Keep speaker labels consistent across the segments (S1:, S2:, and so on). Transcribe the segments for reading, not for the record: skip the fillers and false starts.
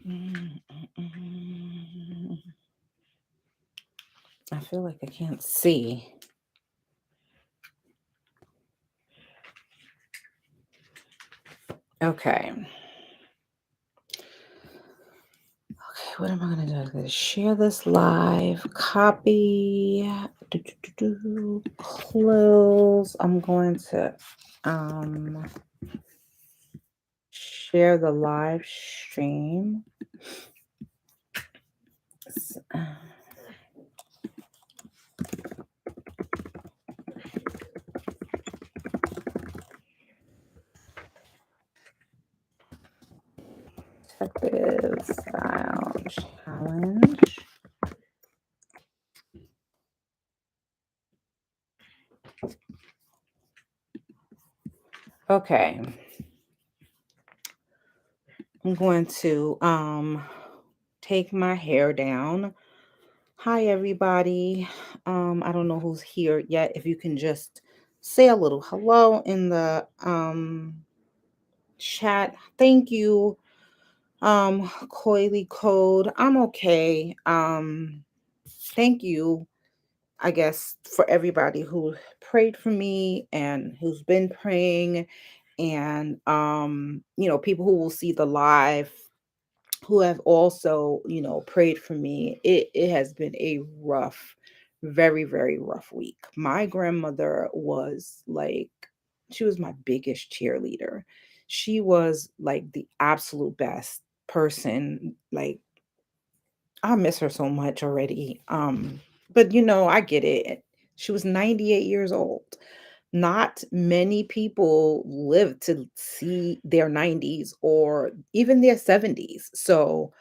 S1: Mm, mm. I feel like I can't see. Okay. Okay, what am I gonna do? I'm gonna share this live, copy, close. I'm going to share the live stream. Protective style challenge. Okay. I'm going to take my hair down. Hi everybody. I don't know who's here yet. If you can just say a little hello in the chat. Thank you. Coily Code. I'm okay. Thank you, I guess, for everybody who prayed for me and who's been praying, and people who will see the live, who have also, prayed for me. It has been a rough, very, very rough week. My grandmother was like, she was my biggest cheerleader. She was like the absolute best person. Like, I miss her so much already. But I get it. She was 98 years old. Not many people live to see their 90s or even their 70s. So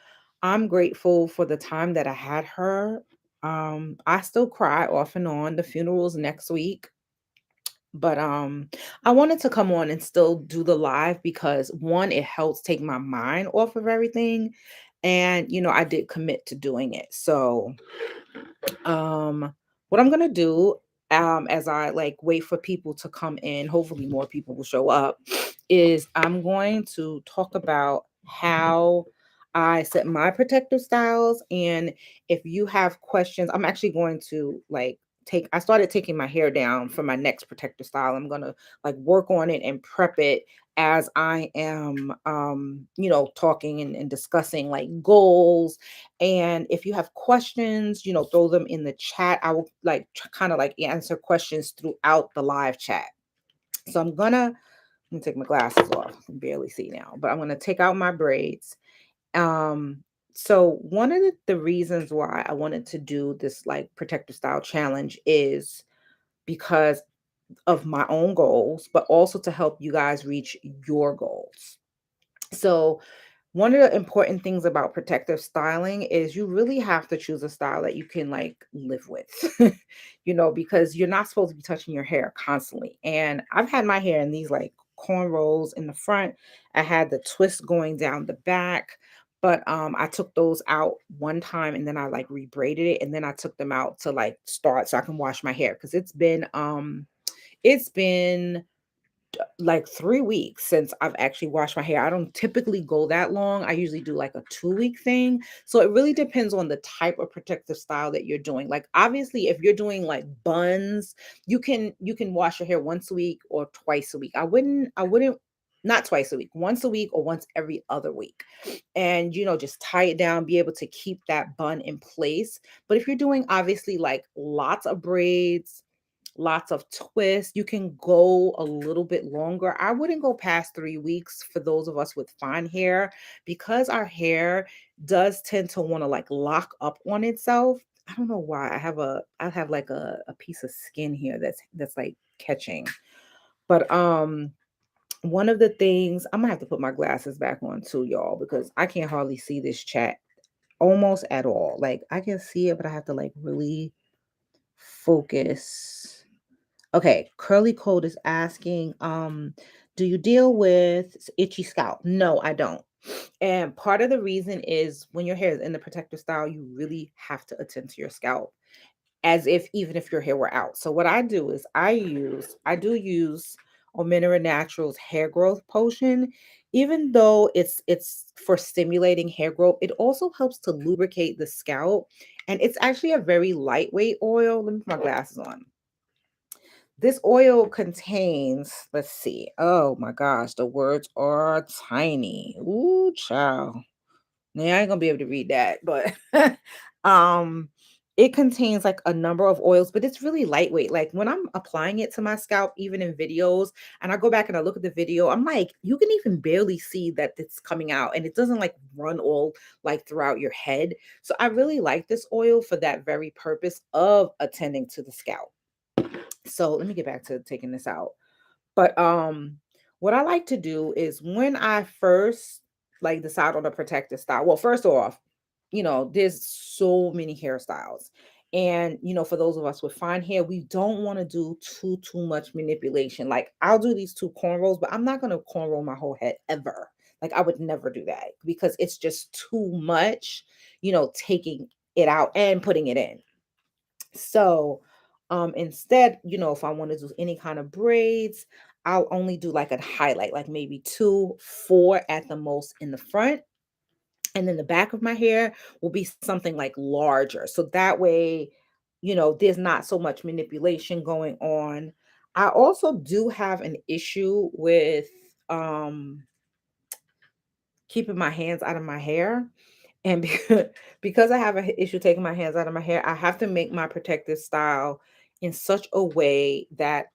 S1: I'm grateful for the time that I had her. I still cry off and on. The funeral's next week. But I wanted to come on and still do the live because one, it helps take my mind off of everything. And I did commit to doing it. So what I'm gonna do, as I like wait for people to come in, hopefully more people will show up, is I'm going to talk about how I set my protective styles. And if you have questions, I'm actually going to like I started taking my hair down for my next protective style. I'm gonna like work on it and prep it as I am talking and discussing like goals. And if you have questions, throw them in the chat. I will like kind of like answer questions throughout the live chat. So let me take my glasses off. I can barely see now, but I'm gonna take out my braids. Um, so one of the reasons why I wanted to do this like protective style challenge is because of my own goals, but also to help you guys reach your goals. So one of the important things about protective styling is you really have to choose a style that you can like live with, because you're not supposed to be touching your hair constantly. And I've had my hair in these like cornrows in the front. I had the twist going down the back, but I took those out one time and then I like rebraided it and then I took them out to like start so I can wash my hair because it's been like 3 weeks since I've actually washed my hair. I don't typically go that long. I usually do like a 2-week thing. So it really depends on the type of protective style that you're doing. Like obviously if you're doing like buns, you can wash your hair once a week or twice a week. I wouldn't not twice a week, once a week or once every other week. And just tie it down, be able to keep that bun in place. But if you're doing obviously like lots of braids, lots of twists. You can go a little bit longer. I wouldn't go past 3 weeks for those of us with fine hair because our hair does tend to want to like lock up on itself. I don't know why. I have like a piece of skin here that's like catching. But one of the things I'm gonna have to put my glasses back on too, y'all, because I can't hardly see this chat almost at all. Like I can see it, but I have to like really focus. Okay, Curly Code is asking, do you deal with itchy scalp? No, I don't. And part of the reason is when your hair is in the protective style, you really have to attend to your scalp as if even if your hair were out. So what I do is I do use Omega Naturals hair growth potion. Even though it's for stimulating hair growth, it also helps to lubricate the scalp, and it's actually a very lightweight oil. Let me put my glasses on. This oil contains, let's see. Oh my gosh, the words are tiny. Ooh, child. Now I ain't gonna be able to read that, but um it contains like a number of oils, but it's really lightweight. Like when I'm applying it to my scalp, even in videos, and I go back and I look at the video, I'm like, you can even barely see that it's coming out and it doesn't like run all like throughout your head. So I really like this oil for that very purpose of attending to the scalp. So let me get back to taking this out. But what I like to do is when I first like decide on a protective style. Well, first off, there's so many hairstyles. And for those of us with fine hair, we don't want to do too much manipulation. Like I'll do these two cornrows, but I'm not gonna cornrow my whole head ever. Like I would never do that because it's just too much, taking it out and putting it in. So, instead, if I want to do any kind of braids, I'll only do like a highlight, like maybe two, four at the most in the front. And then the back of my hair will be something like larger. So that way, there's not so much manipulation going on. I also do have an issue with um keeping my hands out of my hair. And because I have an issue taking my hands out of my hair, I have to make my protective style in such a way that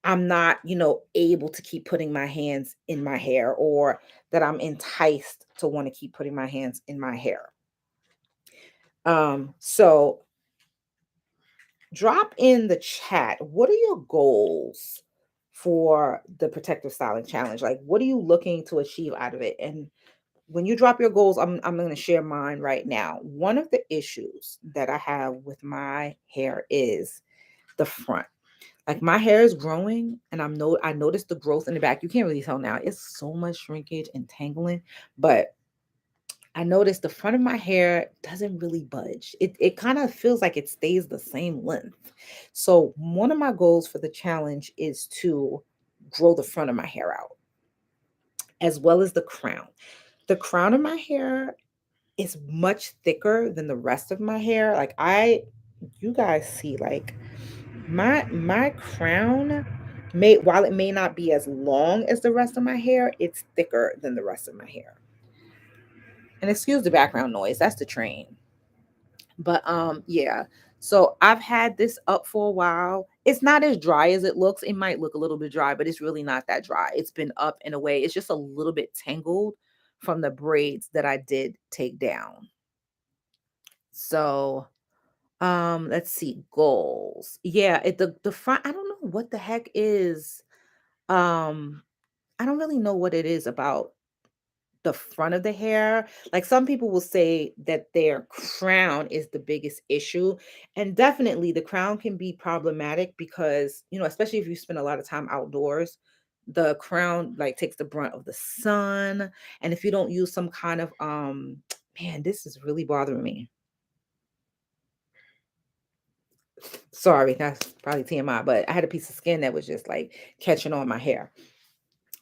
S1: I'm not, able to keep putting my hands in my hair or that I'm enticed to want to keep putting my hands in my hair. So drop in the chat. What are your goals for the protective styling challenge? Like, what are you looking to achieve out of it? And when you drop your goals, I'm going to share mine right now. One of the issues that I have with my hair is the front. Like my hair is growing, and I noticed the growth in the back. You can't really tell now. It's so much shrinkage and tangling, but I noticed the front of my hair doesn't really budge. It kind of feels like it stays the same length. So one of my goals for the challenge is to grow the front of my hair out as well as the crown. The crown of my hair is much thicker than the rest of my hair. Like you guys see, like my crown while it may not be as long as the rest of my hair, it's thicker than the rest of my hair. And excuse the background noise, that's the train. But yeah. So I've had this up for a while. It's not as dry as it looks. It might look a little bit dry, but it's really not that dry. It's been up in a way. It's just a little bit tangled from the braids that I did take down. So, let's see, goals. Yeah, the front, I don't know what the heck is. Um, I don't really know what it is about the front of the hair. Like some people will say that their crown is the biggest issue. And definitely the crown can be problematic because, especially if you spend a lot of time outdoors, the crown like takes the brunt of the sun. And if you don't use some kind of man, this is really bothering me. Sorry, that's probably TMI, but I had a piece of skin that was just like catching on my hair.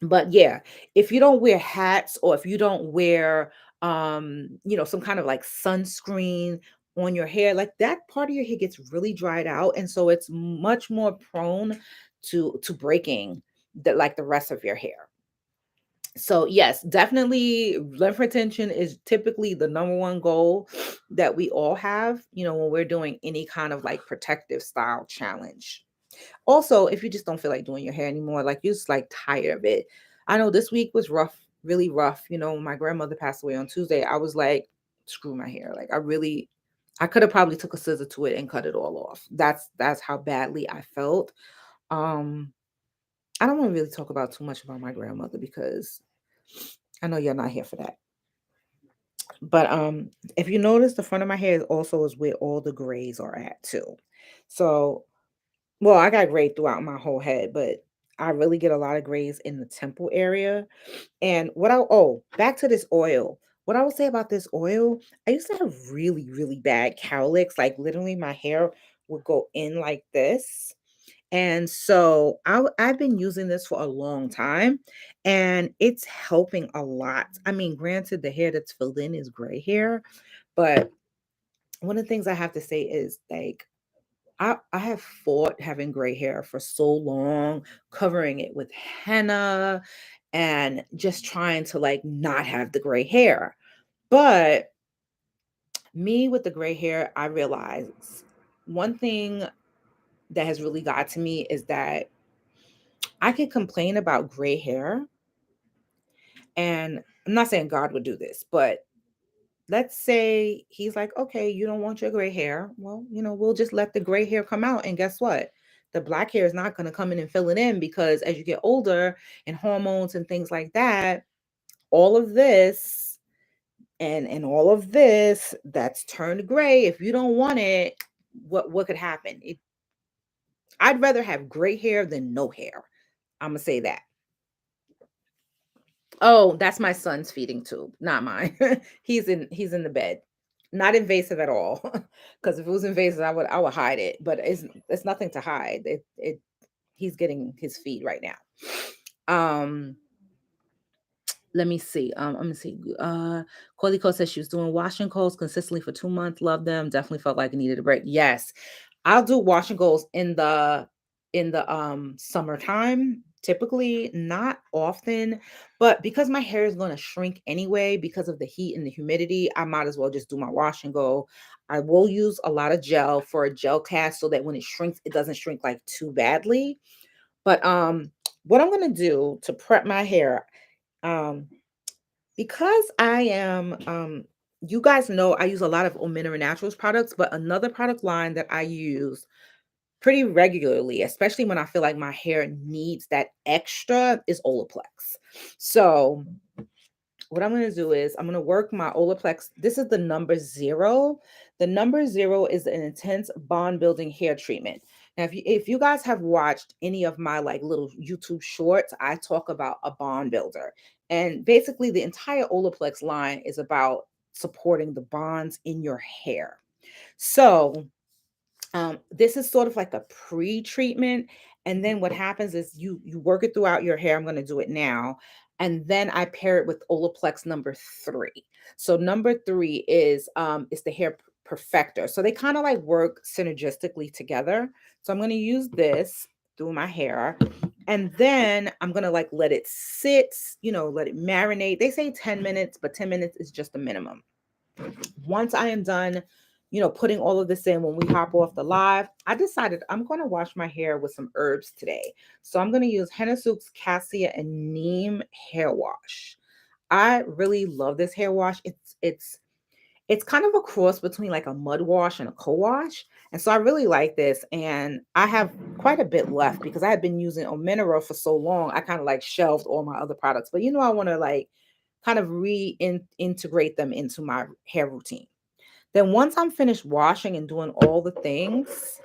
S1: But yeah, if you don't wear hats or if you don't wear some kind of like sunscreen on your hair, like that part of your hair gets really dried out and so it's much more prone to breaking like the rest of your hair. So yes, definitely lymph retention is typically the number one goal that we all have, when we're doing any kind of like protective style challenge. Also, if you just don't feel like doing your hair anymore, like you're just like tired of it. I know this week was rough, really rough. When my grandmother passed away on Tuesday, I was like, screw my hair. Like I could have probably took a scissor to it and cut it all off. That's how badly I felt. Um, I don't want to really talk about too much about my grandmother because I know you're not here for that. But if you notice, the front of my hair also is where all the grays are at too. So well, I got gray throughout my whole head, but I really get a lot of grays in the temple area. And back to this oil. What I would say about this oil, I used to have really, really bad cowlicks. Like literally my hair would go in like this. And so I've been using this for a long time and it's helping a lot. I mean, granted, the hair that's filled in is gray hair, but one of the things I have to say is like, I have fought having gray hair for so long, covering it with henna and just trying to like not have the gray hair. But me with the gray hair, I realize one thing that has really got to me is that I can complain about gray hair. And I'm not saying God would do this, but let's say he's like, okay, you don't want your gray hair. Well, we'll just let the gray hair come out. And guess what? The black hair is not going to come in and fill it in because as you get older and hormones and things like that, all of this and all of this that's turned gray, if you don't want it, what could happen? I'd rather have gray hair than no hair. I'm gonna say that. Oh, that's my son's feeding tube, not mine. He's in the bed. Not invasive at all. Because if it was invasive, I would hide it. But it's nothing to hide. He's getting his feed right now. Um, let me see. Let me see. Coilico says she was doing washing goals consistently for 2 months. Love them. Definitely felt like I needed a break. Yes, I'll do washing goals in the summertime. Typically, not often, but because my hair is going to shrink anyway because of the heat and the humidity, I might as well just do my wash and go. I will use a lot of gel for a gel cast so that when it shrinks, it doesn't shrink like too badly. But what I'm gonna do to prep my hair, um, because I am, you guys know I use a lot of Omega Naturals products, but another product line that I use pretty regularly, especially when I feel like my hair needs that extra, is Olaplex. So what I'm going to do is I'm going to work my Olaplex. This is the number 0. The number 0 is an intense bond building hair treatment. Now, if you guys have watched any of my like little YouTube shorts, I talk about a bond builder. And basically the entire Olaplex line is about supporting the bonds in your hair. So this is sort of like a pre-treatment, and then what happens is you work it throughout your hair. I'm going to do it now, and then I pair it with Olaplex number 3. So number 3 is the hair perfector. So they kind of like work synergistically together. So I'm going to use this through my hair, and then I'm going to like let it sit, let it marinate. They say 10 minutes, but 10 minutes is just the minimum. Once I am done, putting all of this in when we hop off the live, I decided I'm going to wash my hair with some herbs today. So I'm going to use Henna Soup's Cassia and Neem hair wash. I really love this hair wash. It's kind of a cross between like a mud wash and a co-wash. And so I really like this. And I have quite a bit left because I had been using Omenera for so long. I kind of like shelved all my other products. But I want to like kind of reintegrate them into my hair routine. Then once I'm finished washing and doing all the things,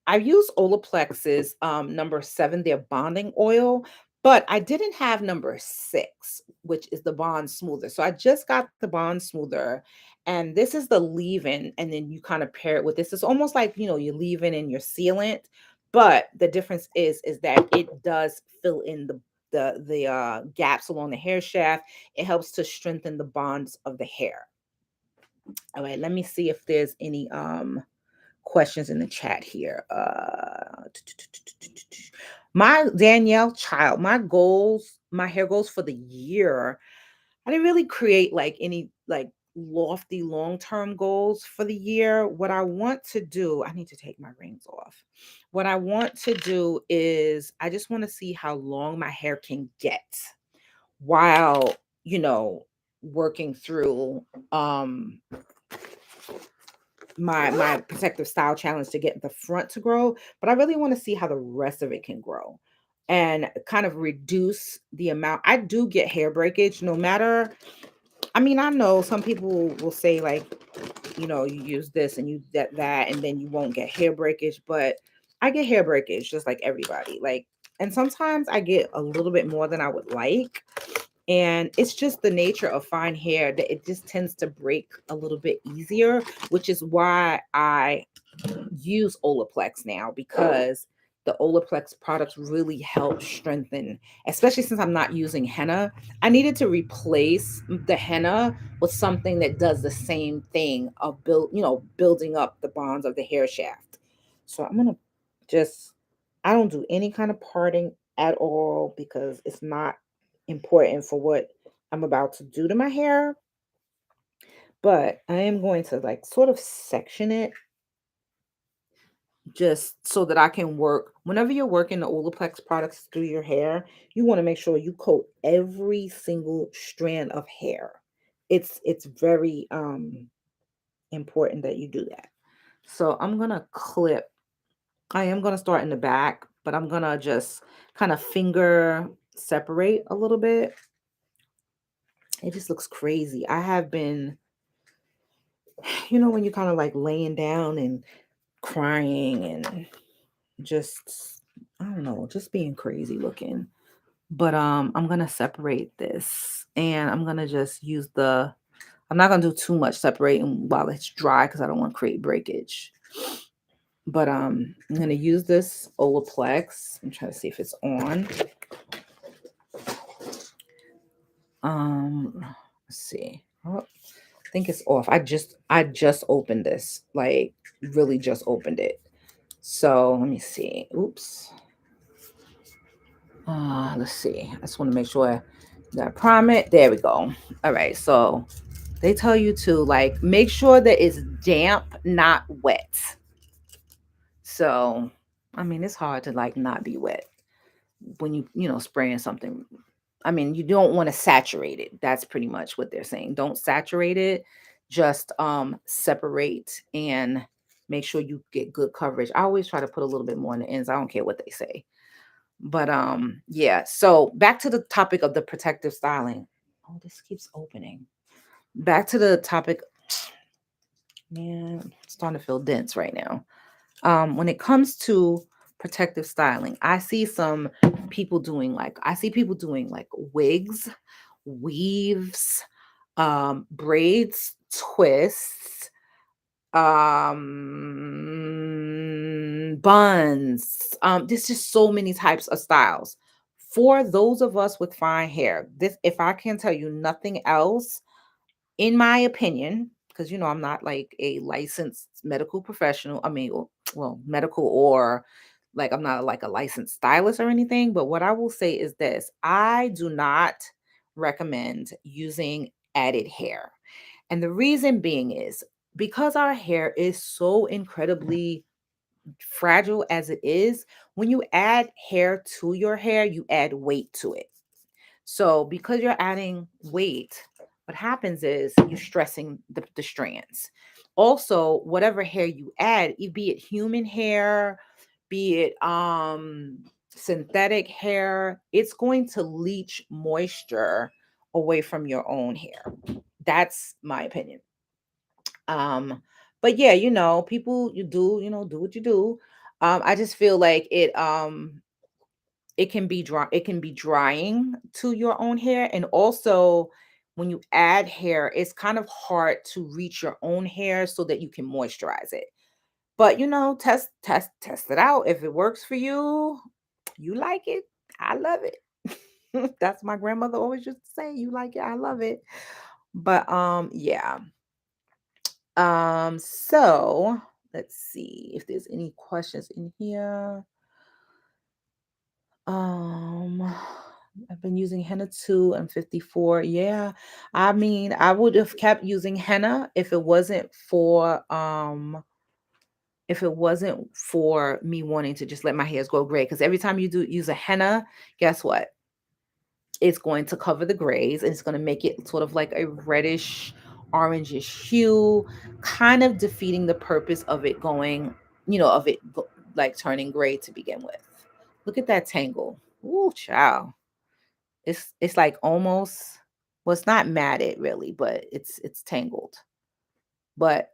S1: I use Olaplex's number 7, their bonding oil, but I didn't have number 6, which is the bond smoother. So I just got the bond smoother, and this is the leave-in, and then you kind of pair it with this. It's almost like your leave-in and your sealant, but the difference is that it does fill in the gaps along the hair shaft. It helps to strengthen the bonds of the hair. All right, let me see if there's any questions in the chat here. My Danielle child, my hair goals for the year. I didn't really create like any like lofty long-term goals for the year. What I want to do, I need to take my rings off. What I want to do is I just want to see how long my hair can get while, working through my protective style challenge to get the front to grow, but I really want to see how the rest of it can grow and kind of reduce the amount. I do get hair breakage no matter. I mean, I know some people will say like, you use this and you that and then you won't get hair breakage, but I get hair breakage just like everybody. Like, and sometimes I get a little bit more than I would like. And it's just the nature of fine hair that it just tends to break a little bit easier, which is why I use Olaplex now, because the Olaplex products really help strengthen, especially since I'm not using henna. I needed to replace the henna with something that does the same thing of building up the bonds of the hair shaft. So I'm gonna just, I don't do any kind of parting at all because it's not important for what I'm about to do to my hair. But I am going to like sort of section it just so that I can work. Whenever you're working the Olaplex products through your hair, you want to make sure you coat every single strand of hair. It's very important that you do that. So I'm gonna clip. I am gonna start in the back, but I'm gonna just kind of finger separate a little bit. It just looks crazy. I have been, when you're kind of like laying down and crying and just, I don't know, just being crazy looking. But I'm gonna separate this and I'm gonna just use I'm not gonna do too much separating while it's dry because I don't want to create breakage. But I'm gonna use this Olaplex. I'm trying to see if it's on. Let's see. Oh, I think it's off. I just opened this. Like really just opened it. So let me see. Oops. Let's see. I just want to make sure that I prime it. There we go. All right. So they tell you to like make sure that it's damp, not wet. So, I mean, it's hard to like not be wet when spraying something. I mean, you don't want to saturate it. That's pretty much what they're saying. Don't saturate it. Just separate and make sure you get good coverage. I always try to put a little bit more on the ends. I don't care what they say. But yeah, so back to the topic of the protective styling. Oh, this keeps opening. Back to the topic. Man, it's starting to feel dense right now. When it comes to protective styling, I see people doing like wigs, weaves, braids, twists, buns. There's just so many types of styles. For those of us with fine hair, this, if I can tell you nothing else, in my opinion, because I'm not like a licensed medical professional. I mean, well, medical or like I'm not like a licensed stylist or anything. But what I will say is this: I do not recommend using added hair. And the reason being is because our hair is so incredibly fragile as it is, when you add hair to your hair, you add weight to it. So because you're adding weight, what happens is you're stressing the strands. Also, whatever hair you add, be it human hair, be it synthetic hair, it's going to leach moisture away from your own hair. That's my opinion. Um, but yeah, people you do, do what you do. I just feel like it can be drying to your own hair, and also when you add hair it's kind of hard to reach your own hair so that you can moisturize it. But test it out. If it works for you, you like it, I love it. That's my grandmother always used to say, you like it, I love it. But yeah. So let's see if there's any questions in here. Um, I've been using henna too. I'm 54. Yeah. I mean, I would have kept using henna if it wasn't for me wanting to just let my hairs grow gray. Because every time you do use a henna, guess what? It's going to cover the grays and it's going to make it sort of like a reddish, orangish hue, kind of defeating the purpose of it like turning gray to begin with. Look at that tangle. Ooh, child. It's like almost, well, it's not matted really, but it's tangled. But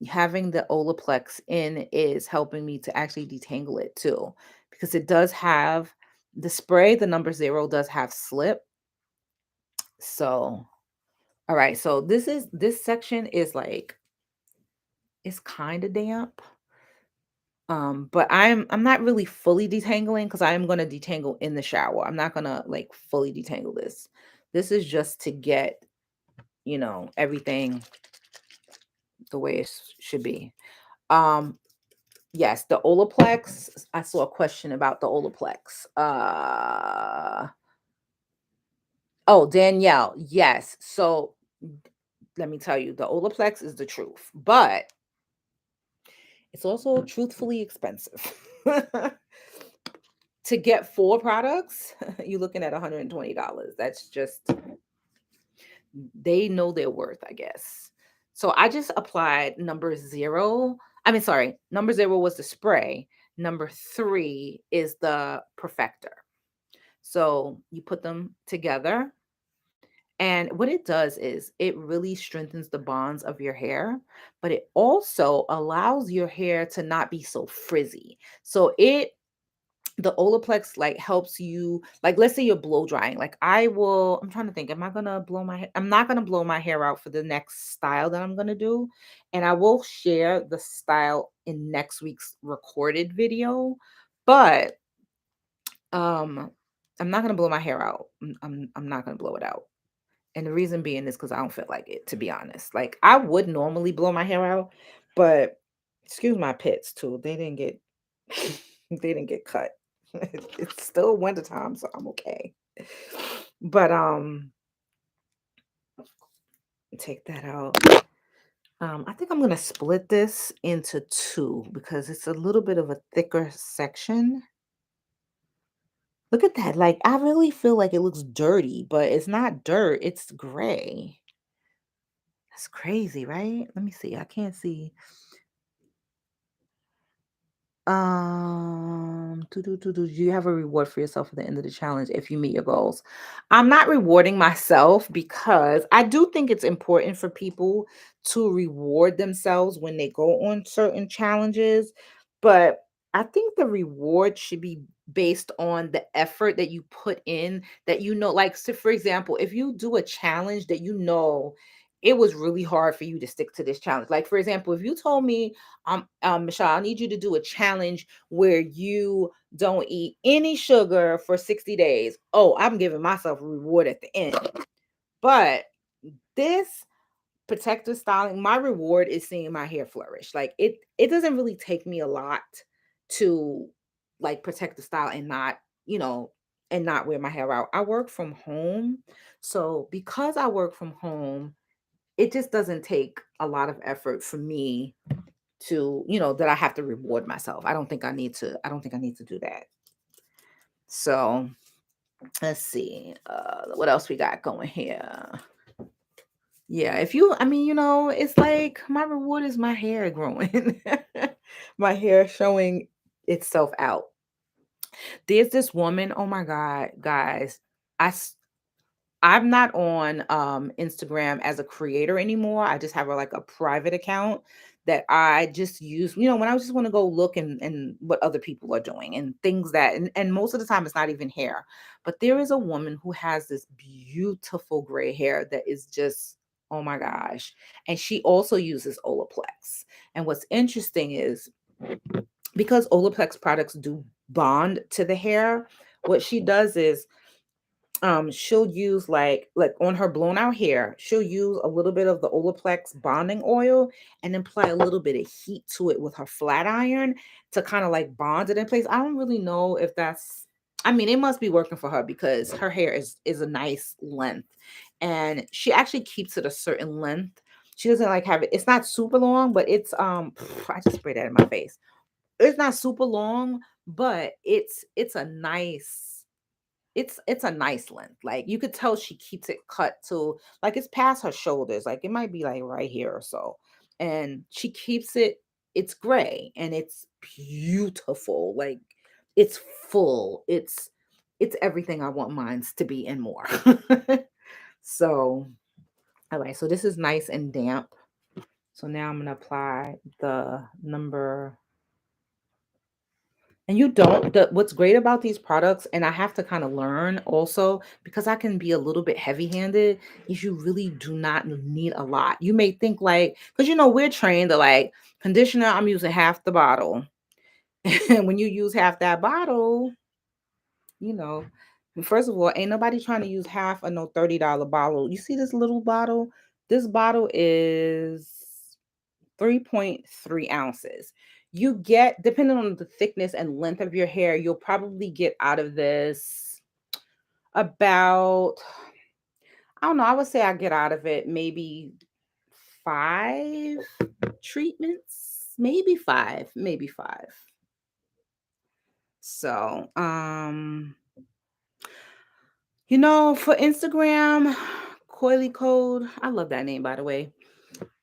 S1: having the Olaplex in is helping me to actually detangle it too, because it does have the spray, the number 0 does have slip. So, all right. So this section is like, it's kind of damp. But I'm not really fully detangling because I am gonna detangle in the shower. I'm not gonna like fully detangle this. This is just to get, everything the way should be. Um, yes, the Olaplex. I saw a question about the Olaplex. Oh, Danielle, yes. So let me tell you, the Olaplex is the truth, but it's also truthfully expensive. To get 4 products, you're looking at $120. That's just they know their worth, I guess. So I just applied number 0. I mean, sorry, number 0 was the spray. Number 3 is the perfector. So you put them together. And what it does is it really strengthens the bonds of your hair, but it also allows your hair to not be so frizzy. So the Olaplex like helps you, like let's say you're blow drying. Like I'm trying to think, am I gonna blow my hair? I'm not gonna blow my hair out for the next style that I'm gonna do. And I will share the style in next week's recorded video. But um I'm not gonna blow my hair out. I'm not gonna blow it out. And the reason being is because I don't feel like it, to be honest. Like I would normally blow my hair out, but excuse my pits too. They didn't get they didn't get cut. It's still wintertime, so I'm okay. But take that out. I think I'm gonna split this into 2 because it's a little bit of a thicker section. Look at that. Like I really feel like it looks dirty, but it's not dirt, it's gray. That's crazy, right? Let me see. I can't see. Do you have a reward for yourself at the end of the challenge if you meet your goals? I'm not rewarding myself because I do think it's important for people to reward themselves when they go on certain challenges, but I think the reward should be based on the effort that you put in, that like, so for example, if you do a challenge that it was really hard for you to stick to this challenge. Like for example, if you told me, Michelle, I need you to do a challenge where you don't eat any sugar for 60 days. Oh, I'm giving myself a reward at the end. But this protective styling, my reward is seeing my hair flourish. Like it doesn't really take me a lot to like protect the style and not, you know, and not wear my hair out. I work from home. So because I work from home, it just doesn't take a lot of effort for me to, that I have to reward myself. I don't think I need to do that. So let's see. What else we got going here? Yeah, I mean, it's like my reward is my hair growing, my hair showing itself out. There's this woman, oh my God, guys. I I'm not on Instagram as a creator anymore. I just have like a private account that I just use, when I just want to go look and what other people are doing and things and most of the time it's not even hair. But there is a woman who has this beautiful gray hair that is just, oh my gosh. And she also uses Olaplex. And what's interesting is because Olaplex products do bond to the hair, what she does is she'll use like on her blown out hair, she'll use a little bit of the Olaplex bonding oil and then apply a little bit of heat to it with her flat iron to kind of like bond it in place. I don't really know if that's, I mean, it must be working for her because her hair is a nice length and she actually keeps it a certain length. She doesn't like have it, it's not super long, but it's I just sprayed that in my face. It's not super long, but it's a nice, it's a nice length. Like you could tell she keeps it cut to like it's past her shoulders. Like it might be like right here or so. And she keeps it's gray and it's beautiful. Like it's full. It's everything I want mines to be and more. So, all right. So this is nice and damp. So now I'm gonna apply the number. And you don't what's great about these products, and I have to kind of learn also because I can be a little bit heavy-handed, is you really do not need a lot. You may think like, because we're trained to like conditioner, I'm using half the bottle. And when you use half that bottle, you know, first of all, ain't nobody trying to use half of no $30 bottle. You see this little bottle? This bottle is 3.3 ounces. You get, depending on the thickness and length of your hair, you'll probably get out of this about, I don't know, I would say I get out of it maybe 5 treatments, maybe 5, maybe 5. So, for Instagram, Coily Code, I love that name by the way.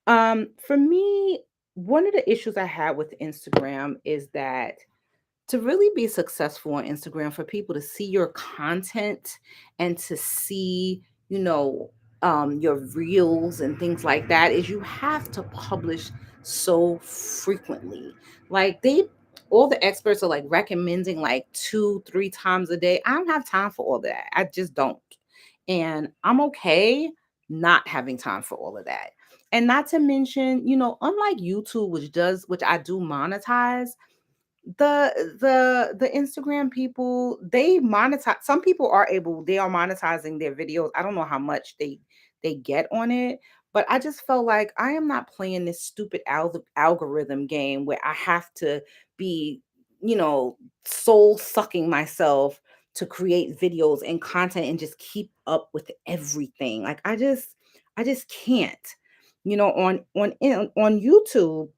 S1: For me, one of the issues I had with Instagram is that to really be successful on Instagram, for people to see your content and to see, you know, your reels and things like that, is you have to publish so frequently. Like all the experts are like recommending like 2, 3 times a day. I don't have time for all that. I just don't. And I'm okay not having time for all of that. And not to mention, unlike YouTube, which I do monetize, the Instagram people, they monetize. Some people they are monetizing their videos. I don't know how much they get on it, but I just felt like I am not playing this stupid algorithm game where I have to be, you know, soul sucking myself to create videos and content and just keep up with everything. Like I just can't. On YouTube,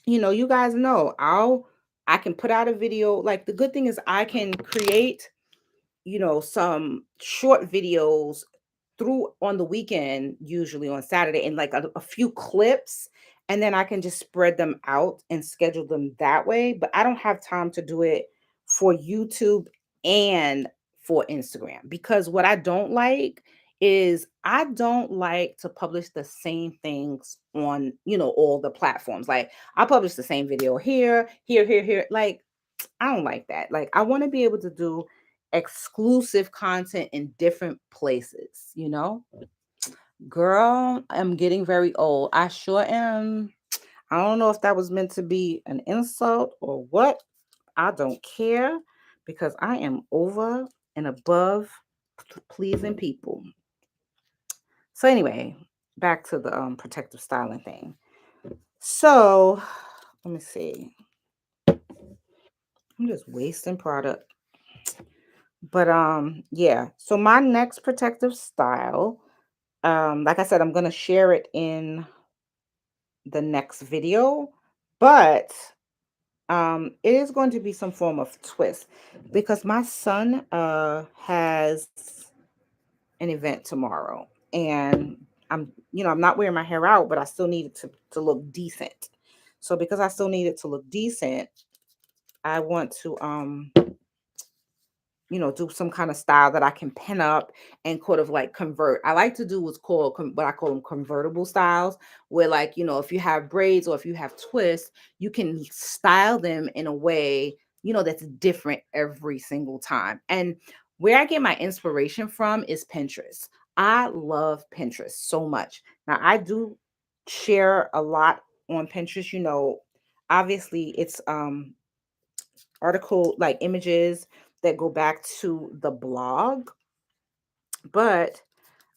S1: you guys know, I can put out a video. Like the good thing is I can create, some short videos through on the weekend, usually on Saturday, and like a few clips, and then I can just spread them out and schedule them that way. But I don't have time to do it for YouTube and for Instagram, because what I don't like is I don't like to publish the same things on, all the platforms. Like I publish the same video here, here, here, here. Like I don't like that. Like I want to be able to do exclusive content in different places, you know? Girl, I'm getting very old. I sure am. I don't know if that was meant to be an insult or what. I don't care, because I am over and above pleasing people. So anyway, back to the protective styling thing. So let me see. I'm just wasting product. But yeah. So my next protective style, like I said, I'm gonna share it in the next video, but it is going to be some form of twist, because my son has an event tomorrow, and I'm not wearing my hair out, but I still need it to look decent. So because I still need it to look decent, I want to do some kind of style that I can pin up and kind of like convert. I like to do what's called what I call them convertible styles, where, like, if you have braids or if you have twists, you can style them in a way, that's different every single time. And where I get my inspiration from is Pinterest. I love Pinterest so much. Now, I do share a lot on Pinterest, obviously it's article, like images that go back to the blog, but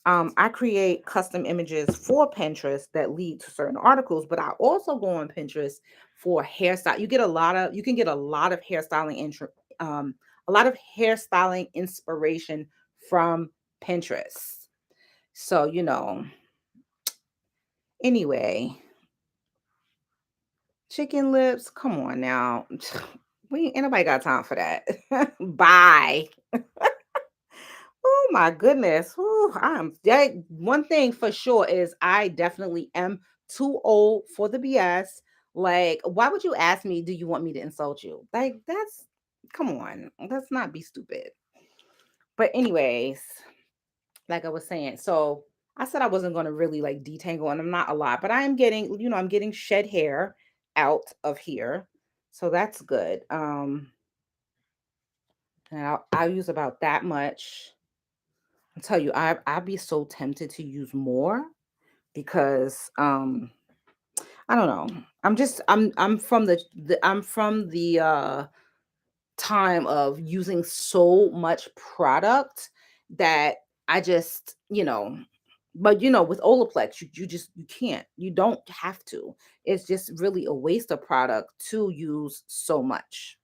S1: I create custom images for Pinterest that lead to certain articles. But I also go on Pinterest for hairstyle. You can get a lot of a lot of hairstyling inspiration from Pinterest. So, anyway, chicken lips, come on now. We ain't nobody got time for that. Bye. Oh my goodness. Whew, one thing for sure is I definitely am too old for the BS. Like, why would you ask me, do you want me to insult you? Like, come on. Let's not be stupid. But anyways, like I was saying, so I said I wasn't going to really like detangle, and I'm not a lot, but I am getting, I'm getting shed hair out of here. So that's good. And I'll use about that much. I tell you, I'd be so tempted to use more, because I don't know. I'm from the time of using so much product that I just, but with Olaplex, you can't. You don't have to. It's just really a waste of product to use so much.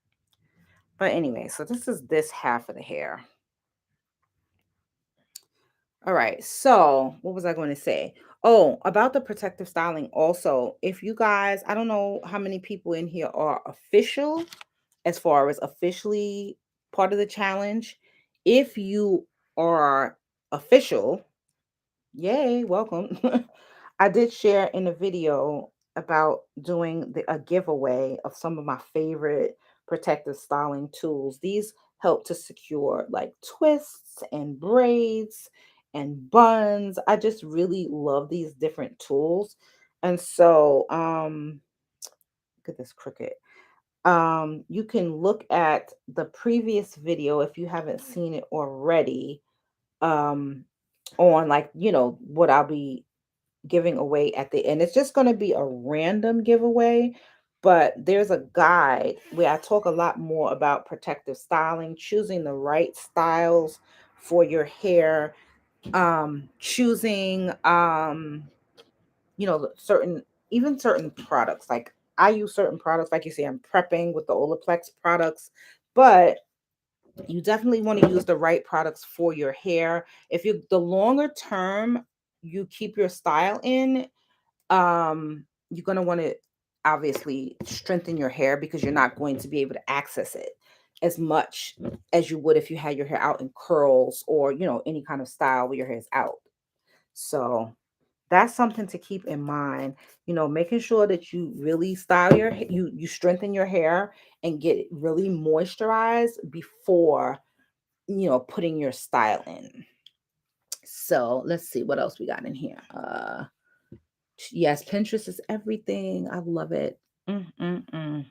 S1: But anyway, so this is this half of the hair. All right. So, what was I going to say? Oh, about the protective styling also. If you guys, I don't know how many people in here are official as far as officially part of the challenge. If you are official, yay, welcome. I did share in a video about doing a giveaway of some of my favorite protective styling tools. These help to secure like twists and braids and buns. I just really love these different tools. And so, look at this cricket. You can look at the previous video if you haven't seen it already, um, on like, what I'll be giving away at the end. It's just going to be a random giveaway, but there's a guide where I talk a lot more about protective styling, choosing the right styles for your hair, choosing certain, even certain products. Like I use certain products, like you say, I'm prepping with the Olaplex products, but you definitely want to use the right products for your hair. If you the longer term you keep your style in, you're going to want to obviously strengthen your hair because you're not going to be able to access it as much as you would if you had your hair out in curls or any kind of style where your hair is out. So that's something to keep in mind, making sure that you really style you strengthen your hair and get it really moisturized before putting your style in. So let's see what else we got in here. Yes, Pinterest is everything. I love it. Mm-mm-mm.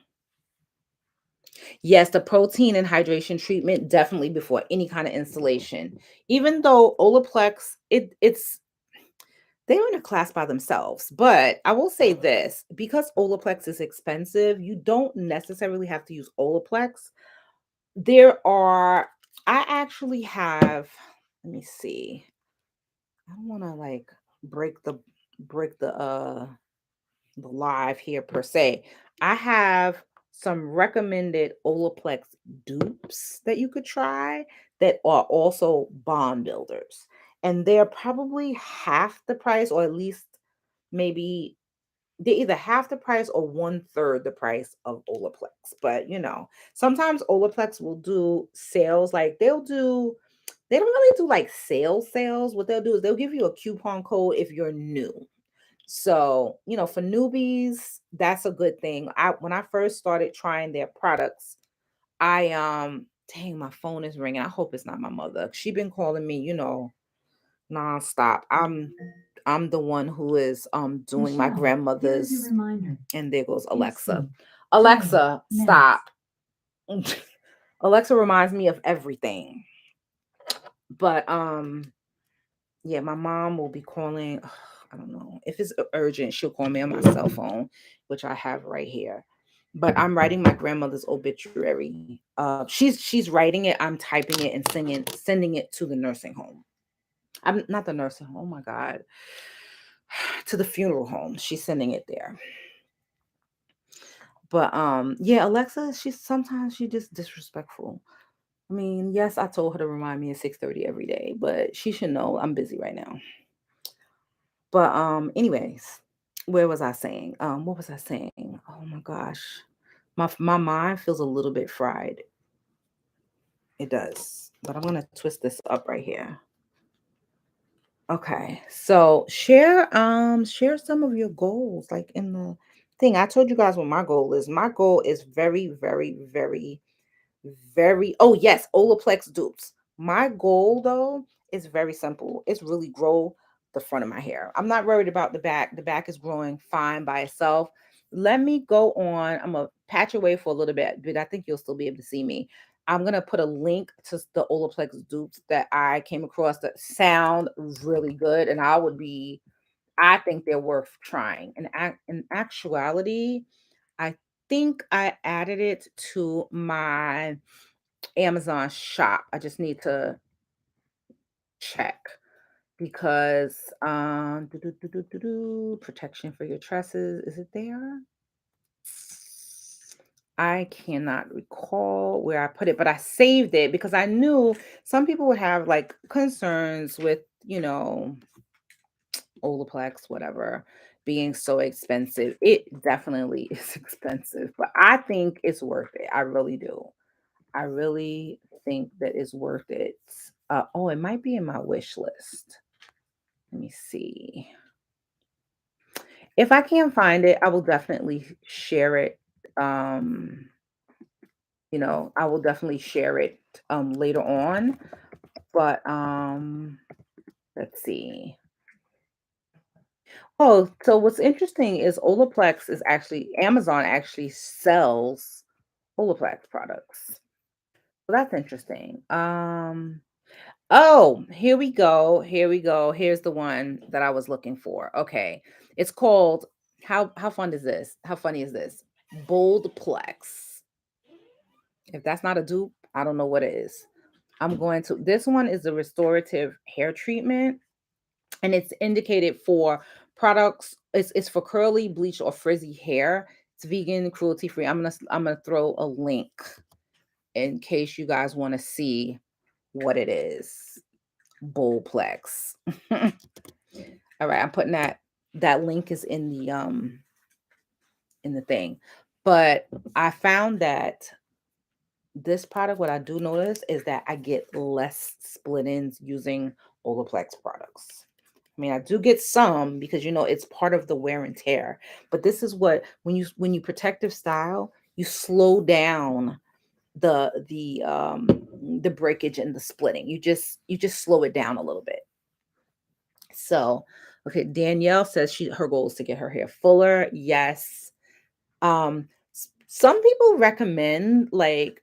S1: Yes, the protein and hydration treatment definitely before any kind of installation. Even though Olaplex, it's they're in a class by themselves. But I will say this, because Olaplex is expensive, you don't necessarily have to use Olaplex. There are, I actually have, let me see. I don't want to like break the live here per se. I have some recommended Olaplex dupes that you could try that are also bond builders. And they're probably half the price, or at least maybe they're either half the price or one third the price of Olaplex. But sometimes Olaplex will do sales, like they don't really do like sales. What they'll do is they'll give you a coupon code if you're new. So, for newbies, that's a good thing. When I first started trying their products, I dang, my phone is ringing. I hope it's not my mother. She been calling me, nonstop. I'm the one who is doing my grandmother's, and there goes Alexa. Alexa, stop. Alexa reminds me of everything. But yeah, my mom will be calling. I don't know. If it's urgent, she'll call me on my cell phone, which I have right here. But I'm writing my grandmother's obituary. She's writing it. I'm typing it and sending it to the nursing home. I'm not the nursing home. Oh my God, to the funeral home. She's sending it there. But yeah, Alexa, she just disrespectful. I mean, yes, I told her to remind me at 6:30 every day, but she should know I'm busy right now. But anyways, where was I saying? What was I saying? Oh my gosh. My mind feels a little bit fried. It does. But I'm gonna twist this up right here. Okay. So share some of your goals like in the thing. I told you guys what my goal is. My goal is very, very, very oh yes, Olaplex dupes. My goal though is very simple. It's really grow the front of my hair. I'm not worried about the back. The back is growing fine by itself. Let me go on. I'm gonna patch away for a little bit, but I think you'll still be able to see me. I'm gonna put a link to the Olaplex dupes that I came across that sound really good, and I think they're worth trying. In actuality, I think I added it to my Amazon shop. I just need to check because protection for your tresses, is it there? I cannot recall where I put it, but I saved it because I knew some people would have like concerns with, Olaplex, whatever, being so expensive. It definitely is expensive, but I think it's worth it. I really do. I really think that it's worth it. Oh, it might be in my wish list. Let me see. If I can't find it, I will definitely share it. Um, I will definitely share it later on. But let's see. Oh, so what's interesting is Olaplex is actually Amazon actually sells Olaplex products. So that's interesting. Oh, here we go. Here we go. Here's the one that I was looking for. Okay. It's called how fun is this? How funny is this? Boldplex. If that's not a dupe, I don't know what it is. This one is a restorative hair treatment and it's indicated for products. It's for curly, bleach, or frizzy hair. It's vegan, cruelty free. I'm gonna throw a link in case you guys want to see what it is. Bullplex. All right, I'm putting that link is in the thing. But I found that this product, what I do notice is that I get less split ends using Olaplex products. I mean, I do get some because it's part of the wear and tear. But this is what when you protective style, you slow down the breakage and the splitting. You just slow it down a little bit. So, okay, Danielle says her goal is to get her hair fuller. Yes. Some people recommend like,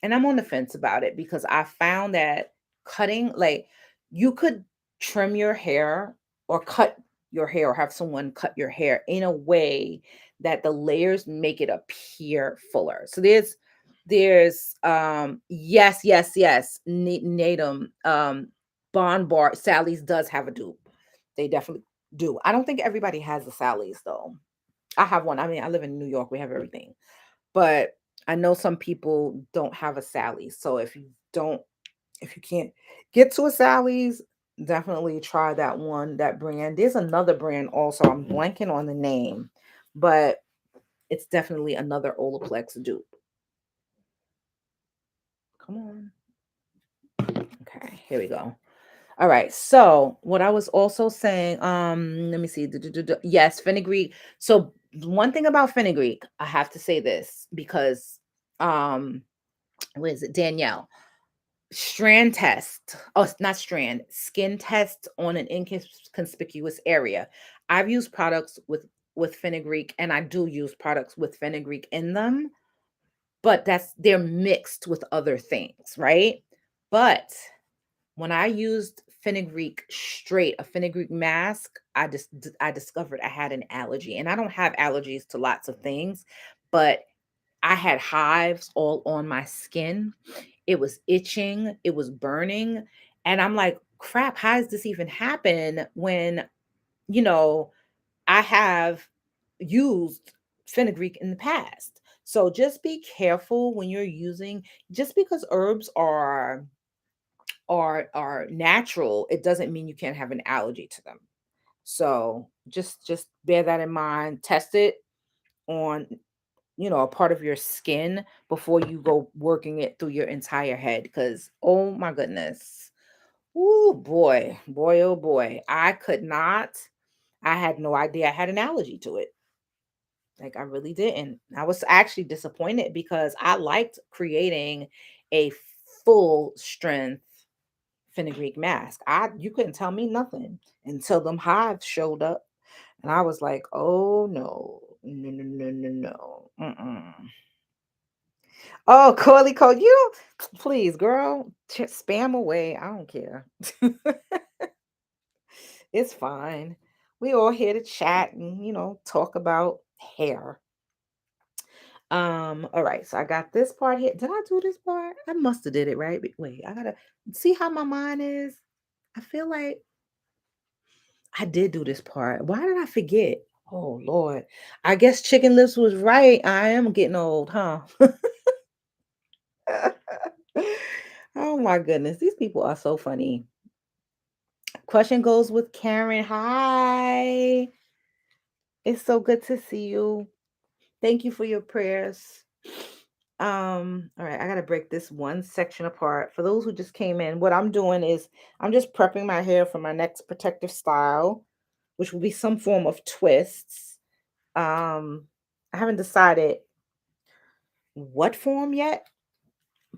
S1: and I'm on the fence about it because I found that cutting, like, you could trim your hair or cut your hair or have someone cut your hair in a way that the layers make it appear fuller. So yes, yes, yes. Natum Bond Bar Sally's does have a dupe. They definitely do. I don't think everybody has the Sally's though. I have one. I mean, I live in New York. We have everything. But I know some people don't have a Sally's. So if you can't get to a Sally's, definitely try that brand. There's another brand also. I'm blanking on the name, but it's definitely another Olaplex dupe. Come on. Okay, here we go. All right. So what I was also saying, let me see. Yes, fenugreek. So one thing about fenugreek, I have to say this because what is it? Danielle. Strand test. Oh, it's not strand. Skin test on an inconspicuous area. I've used products with fenugreek, and I do use products with fenugreek in them, but they're mixed with other things, right? But when I used fenugreek straight, a fenugreek mask, I discovered I had an allergy, and I don't have allergies to lots of things, but I had hives all on my skin. It was itching, it was burning, and I'm like, "Crap, how does this even happen when, you know, I have used fenugreek in the past?" So just be careful when you're using just because herbs are natural, it doesn't mean you can't have an allergy to them. So just bear that in mind. Test it on a part of your skin before you go working it through your entire head. Because, oh my goodness. Oh boy, boy, oh boy. I could not. I had no idea I had an allergy to it. Like, I really didn't. I was actually disappointed because I liked creating a full strength fenugreek mask. You couldn't tell me nothing until them hives showed up. And I was like, oh no, no, no, no, no, no. Mm-mm. Oh, Corley Code, you please, girl, spam away. I don't care. It's fine. We all here to chat and, talk about hair. All right, so I got this part here. Did I do this part? I must have did it, right? Wait, I gotta see how my mind is. I feel like I did do this part. Why did I forget? Oh Lord. I guess Chicken Lips was right. I am getting old, huh? Oh my goodness. These people are so funny. Question goes with Karen. Hi. It's so good to see you. Thank you for your prayers. All right, I gotta break this one section apart. For those who just came in, what I'm doing is I'm just prepping my hair for my next protective style, which will be some form of twists. I haven't decided what form yet,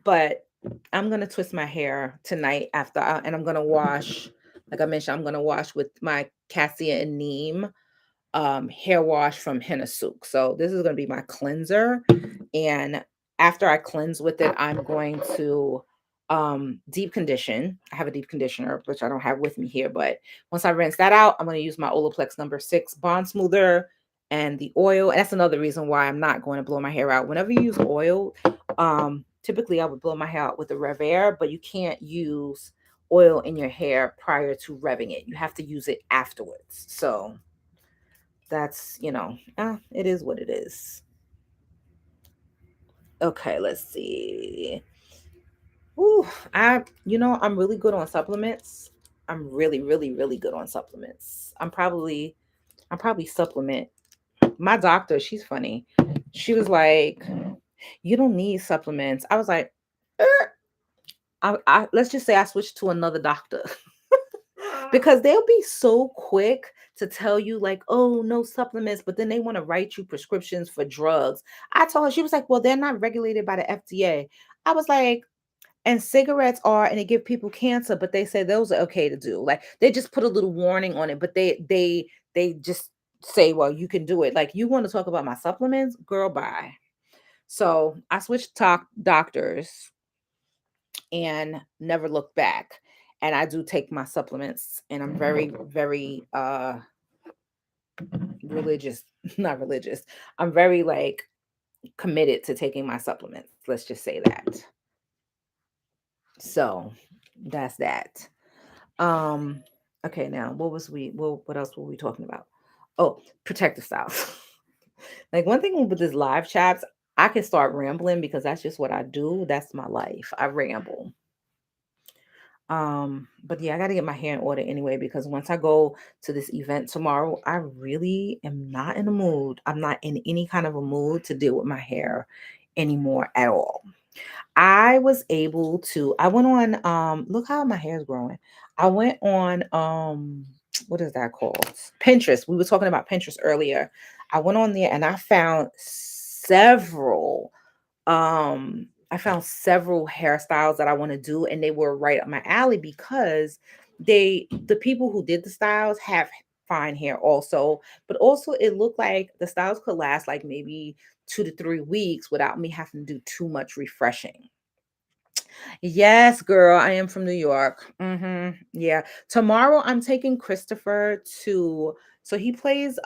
S1: but I'm gonna twist my hair tonight and I'm gonna wash. Like I mentioned, I'm gonna wash with my cassia and neem hair wash from Henna. So this is gonna be my cleanser, and after I cleanse with it, I'm going to deep condition. I have a deep conditioner, which I don't have with me here, but once I rinse that out, I'm going to use my Olaplex number 6 bond smoother and the oil. And that's another reason why I'm not going to blow my hair out. Whenever you use oil, typically I would blow my hair out with a Rev Air, but you can't use oil in your hair prior to revving it. You have to use it afterwards. So that's, it is what it is. Okay, let's see. Ooh, I'm really good on supplements. I'm really, really, really good on supplements. I'm probably supplement. My doctor, she's funny. She was like, "You don't need supplements." I was like, let's just say I switched to another doctor because they'll be so quick to tell you like, "Oh, no supplements," but then they want to write you prescriptions for drugs. I told her, she was like, "Well, they're not regulated by the FDA." I was like, and cigarettes are, and they give people cancer, but they say those are okay to do. Like they just put a little warning on it, but they just say, well, you can do it. Like you want to talk about my supplements, girl, bye. So I switched talk doctors and never looked back. And I do take my supplements, and I'm very, very religious, not religious. I'm very like committed to taking my supplements. Let's just say that. So that's that. Um, okay, now what else were we talking about? Oh, protective styles. Like one thing with this live chats, I can start rambling because that's just what I do. That's my life. I ramble. But yeah, I gotta get my hair in order anyway because once I go to this event tomorrow, I really am not in the mood. I'm not in any kind of a mood to deal with my hair anymore at all. I went on look how my hair is growing. I went on what is that called? Pinterest. We were talking about Pinterest earlier. I went on there and I found several hairstyles that I want to do, and they were right up my alley because the people who did the styles have fine hair also, but also it looked like the styles could last like maybe 2 to 3 weeks without me having to do too much refreshing. Yes, girl, I am from New York. Yeah. Tomorrow I'm taking Christopher to so he plays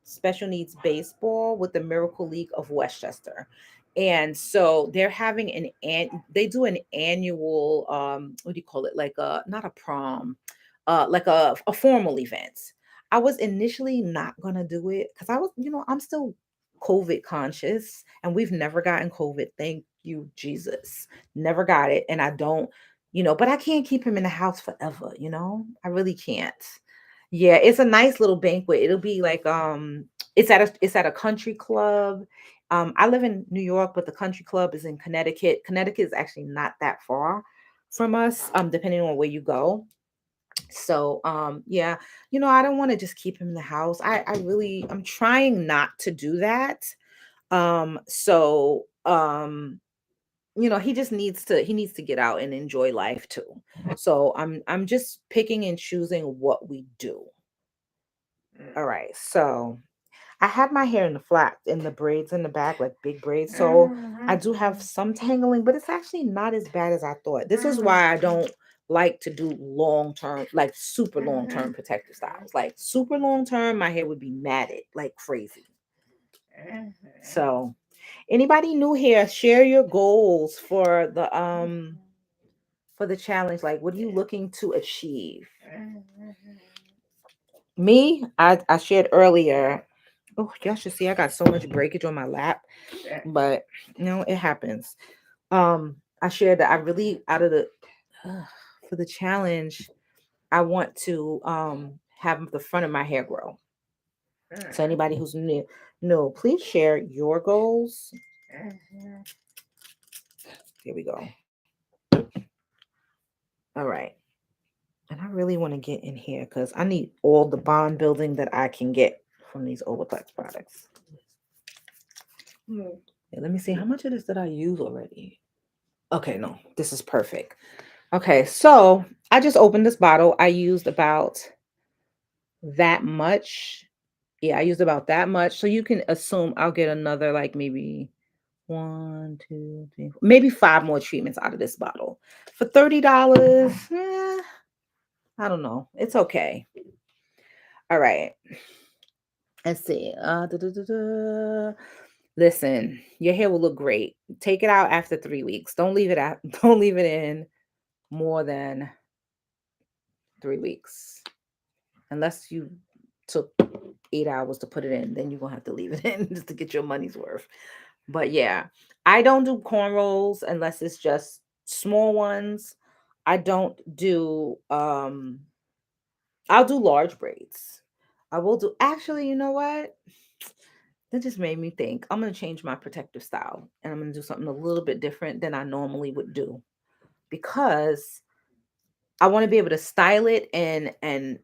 S1: special needs baseball with the Miracle League of Westchester. And so they're having they do an annual what do you call it? Like a not a prom, like a formal event. I was initially not gonna do it because I was, I'm still COVID conscious and we've never gotten COVID. Thank you, Jesus. Never got it. And I don't, but I can't keep him in the house forever, I really can't. Yeah, it's a nice little banquet. It'll be like it's at a country club. I live in New York, but the country club is in Connecticut. Connecticut is actually not that far from us, depending on where you go. So yeah, I don't want to just keep him in the house. I'm trying not to do that. He needs to get out and enjoy life too. So I'm just picking and choosing what we do. All right. So I have my hair in the braids in the back, like big braids. So I do have some tangling, but it's actually not as bad as I thought. This is why I don't like to do long term, like super long term protective styles. Like super long term, my hair would be matted like crazy. So, anybody new here, share your goals for the challenge. Like, what are you looking to achieve? Me, I shared earlier. Oh, y'all should see I got so much breakage on my lap, but it happens. I shared that I really out of the for the challenge, I want to have the front of my hair grow. So anybody who's new, no, please share your goals. Here we go. All right. And I really want to get in here because I need all the bond building that I can get from these Olaplex products. Yeah, let me see how much of this did I use already. Okay, no, this is perfect. Okay, so I just opened this bottle. I used about that much. Yeah, I used about that much. So you can assume I'll get another like maybe one, two, three, maybe five more treatments out of this bottle for $30. I don't know. It's okay. All right. Let's see. Listen, your hair will look great. Take it out after 3 weeks. Don't leave it out. Don't leave it in more than 3 weeks, unless you took 8 hours to put it in. Then you're gonna have to leave it in just to get your money's worth. But yeah, I don't do cornrows unless it's just small ones. I don't do I'll do large braids. I will do actually, you know what? That just made me think. I'm gonna change my protective style and I'm gonna do something a little bit different than I normally would do because I want to be able to style it and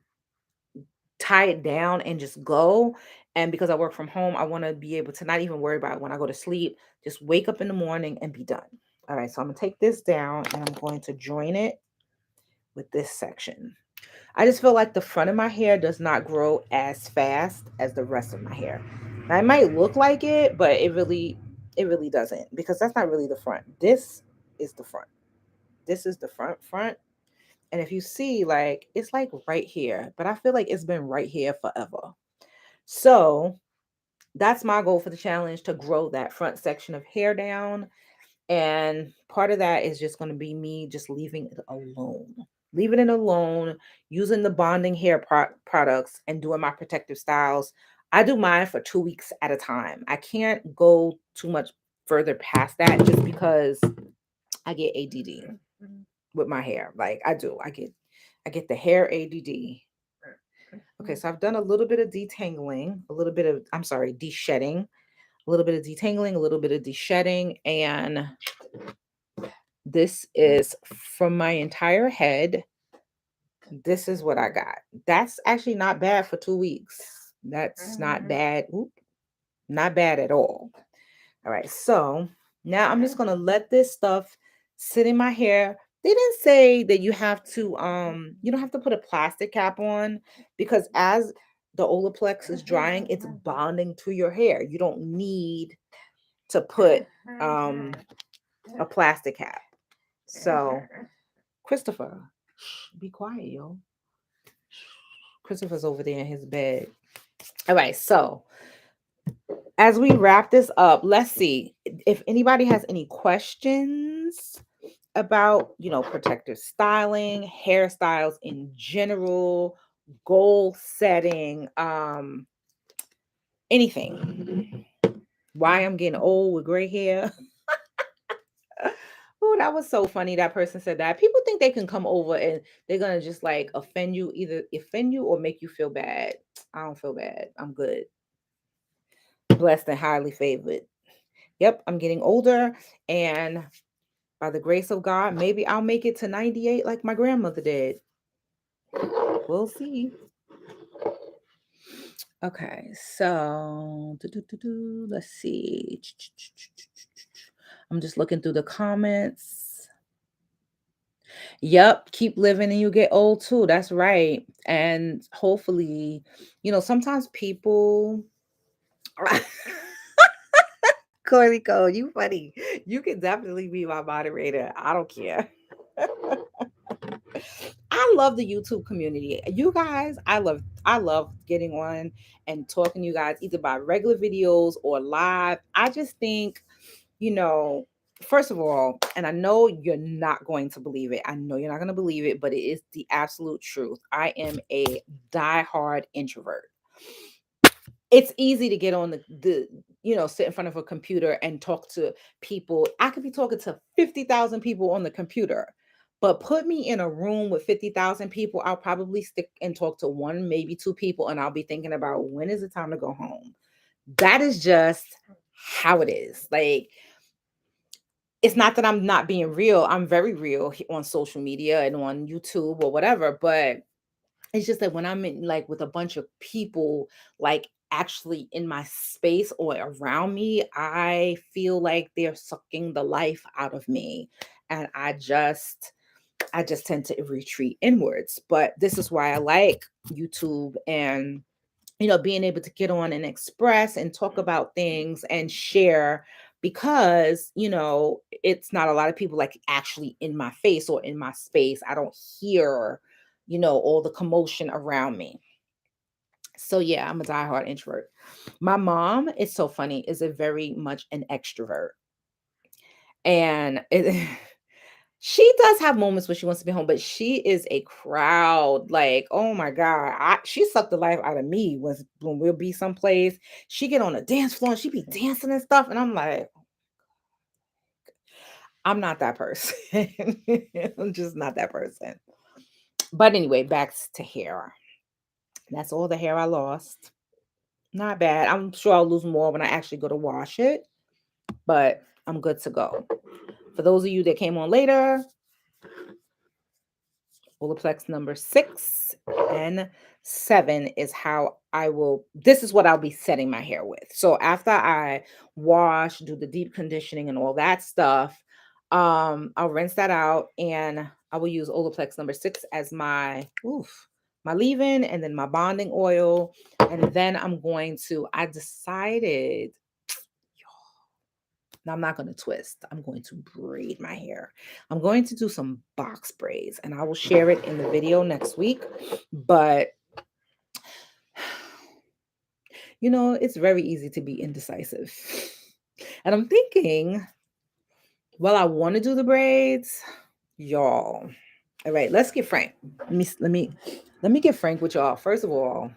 S1: tie it down and just go. And because I work from home, I want to be able to not even worry about it when I go to sleep. Just wake up in the morning and be done. All right, so I'm gonna take this down and I'm going to join it with this section. I just feel like the front of my hair does not grow as fast as the rest of my hair. Now, it might look like it, but it really doesn't because that's not really the front. This is the front. This is the front. And if you see, like, it's like right here, but I feel like it's been right here forever. So that's my goal for the challenge, to grow that front section of hair down. And part of that is just going to be me just leaving it alone. Leaving it alone, using the bonding hair products and doing my protective styles. I do mine for 2 weeks at a time. I can't go too much further past that just because I get ADD with my hair. Like I do. I get the hair ADD. Okay, so I've done a little bit of detangling, a little bit of, I'm sorry, de-shedding, a little bit of detangling, a little bit of de-shedding, and this is from my entire head. This is what I got. That's actually not bad for 2 weeks. That's not bad. Oop, not bad at all. All right, so now I'm just gonna let this stuff sit in my hair. They didn't say that you don't have to put a plastic cap on because as the Olaplex is drying, it's bonding to your hair. You don't need to put a plastic cap. So Christopher, be quiet, yo. Christopher's over there in his bed. All right, so as we wrap this up, let's see if anybody has any questions about, protective styling, hairstyles in general, goal setting, anything. Why I'm getting old with gray hair. Oh, that was so funny. That person said that. People think they can come over and they're gonna just like either offend you or make you feel bad. I don't feel bad. I'm good. Blessed and highly favored. Yep, I'm getting older, and by the grace of God, maybe I'll make it to 98 like my grandmother did. We'll see. Okay, so let's see. I'm just looking through the comments. Yep, keep living and you get old too. That's right. And hopefully, sometimes people Corey Cole, you funny. You can definitely be my moderator. I don't care. I love the YouTube community. You guys, I love getting on and talking to you guys either by regular videos or live. I just think, you know, first of all, and I know you're not going to believe it. I know you're not going to believe it, but it is the absolute truth. I am a diehard introvert. It's easy to get on the sit in front of a computer and talk to people. I could be talking to 50,000 people on the computer, but put me in a room with 50,000 people, I'll probably stick and talk to one, maybe two people, and I'll be thinking about when is it time to go home. That is just how it is. Like, it's not that I'm not being real. I'm very real on social media and on YouTube or whatever, but it's just that when I'm in like with a bunch of people, like actually in my space or around me, I feel like they're sucking the life out of me. And I just tend to retreat inwards. But this is why I like YouTube and being able to get on and express and talk about things and share, because it's not a lot of people like actually in my face or in my space. I don't hear all the commotion around me. So yeah, I'm a diehard introvert. My mom, it's so funny, is a very much an extrovert. And she does have moments where she wants to be home, but she is a crowd. Like, oh my God. She sucked the life out of me when we'll be someplace. She get on a dance floor and she be dancing and stuff. And I'm like, I'm not that person. I'm just not that person. But anyway, back to hair. That's all the hair I lost. Not bad. I'm sure I'll lose more when I actually go to wash it, but I'm good to go. For those of you that came on later, Olaplex number 6 and 7 is how this is what I'll be setting my hair with. So after I wash, do the deep conditioning and all that stuff, I'll rinse that out and I will use Olaplex number 6 as my leave-in and then my bonding oil. And then I decided, now, I'm not going to twist. I'm going to braid my hair. I'm going to do some box braids and I will share it in the video next week. But, it's very easy to be indecisive. And I'm thinking, well, I want to do the braids, y'all. All right, let's get frank. Let me get frank with y'all. First of all,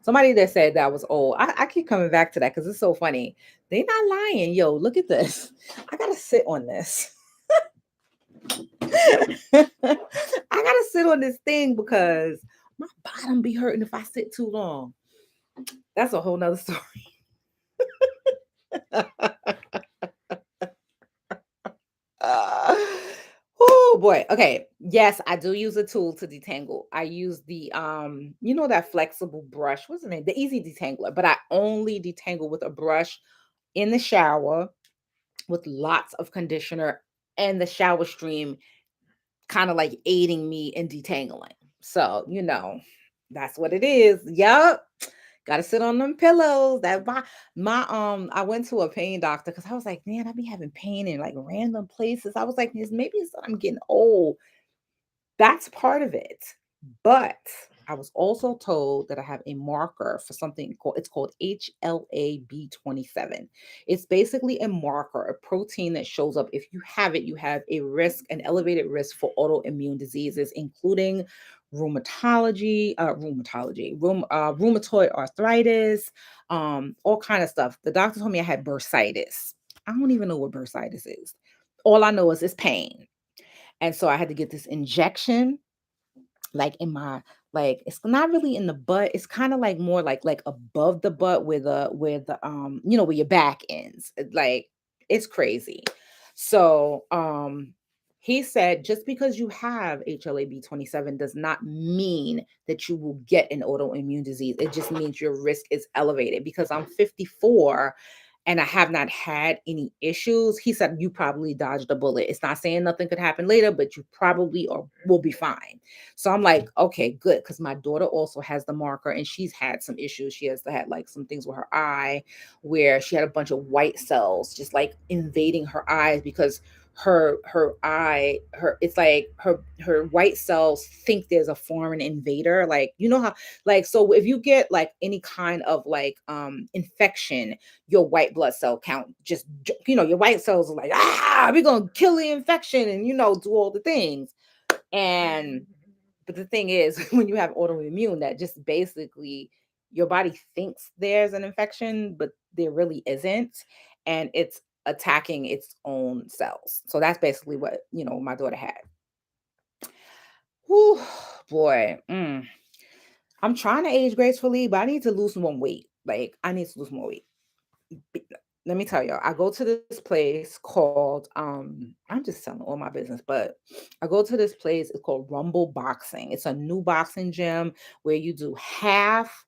S1: somebody that said that was old. I keep coming back to that because it's so funny. They not lying. Yo, look at this. I gotta sit on this. I gotta sit on this thing because my bottom be hurting if I sit too long. That's a whole nother story. Oh boy. Okay. Yes, I do use a tool to detangle. I use the that flexible brush. What's the name? The easy detangler. But I only detangle with a brush in the shower with lots of conditioner and the shower stream kind of like aiding me in detangling. So, that's what it is. Yup. Gotta sit on them pillows. I went to a pain doctor because I was like, man, I be having pain in like random places. I was like, maybe it's that I'm getting old. That's part of it. But I was also told that I have a marker for something called HLA-B27. It's basically a marker, a protein that shows up. If you have it, you have an elevated risk for autoimmune diseases, including rheumatoid arthritis, all kind of stuff. The doctor told me I had bursitis. I don't even know what bursitis is. All I know is it's pain. And so I had to get this injection like in my it's not really in the butt. It's kind of like more like above the butt where where your back ends. Like it's crazy. So he said just because you have HLA-B27 does not mean that you will get an autoimmune disease. It just means your risk is elevated. Because I'm 54 and I have not had any issues, he said, you probably dodged a bullet. It's not saying nothing could happen later, but you probably will be fine. So I'm like, okay, good. Because my daughter also has the marker and she's had some issues. She has had like some things with her eye where she had a bunch of white cells just like invading her eyes because her eye, her it's like her white cells think there's a foreign invader. Like, you know how, like, so if you get like any kind of like infection, your white blood cell count just your white cells are like, we're gonna kill the infection, and do all the things. And but the thing is, when you have autoimmune, that just basically your body thinks there's an infection, but there really isn't. And it's attacking its own cells. So that's basically what, my daughter had. Whew, boy. I'm trying to age gracefully, but I need to lose more weight. Like, I need to lose more weight. Let me tell y'all, I go to this place called I'm just telling all my business, but I go to this place, it's called Rumble Boxing. It's a new boxing gym where you do half,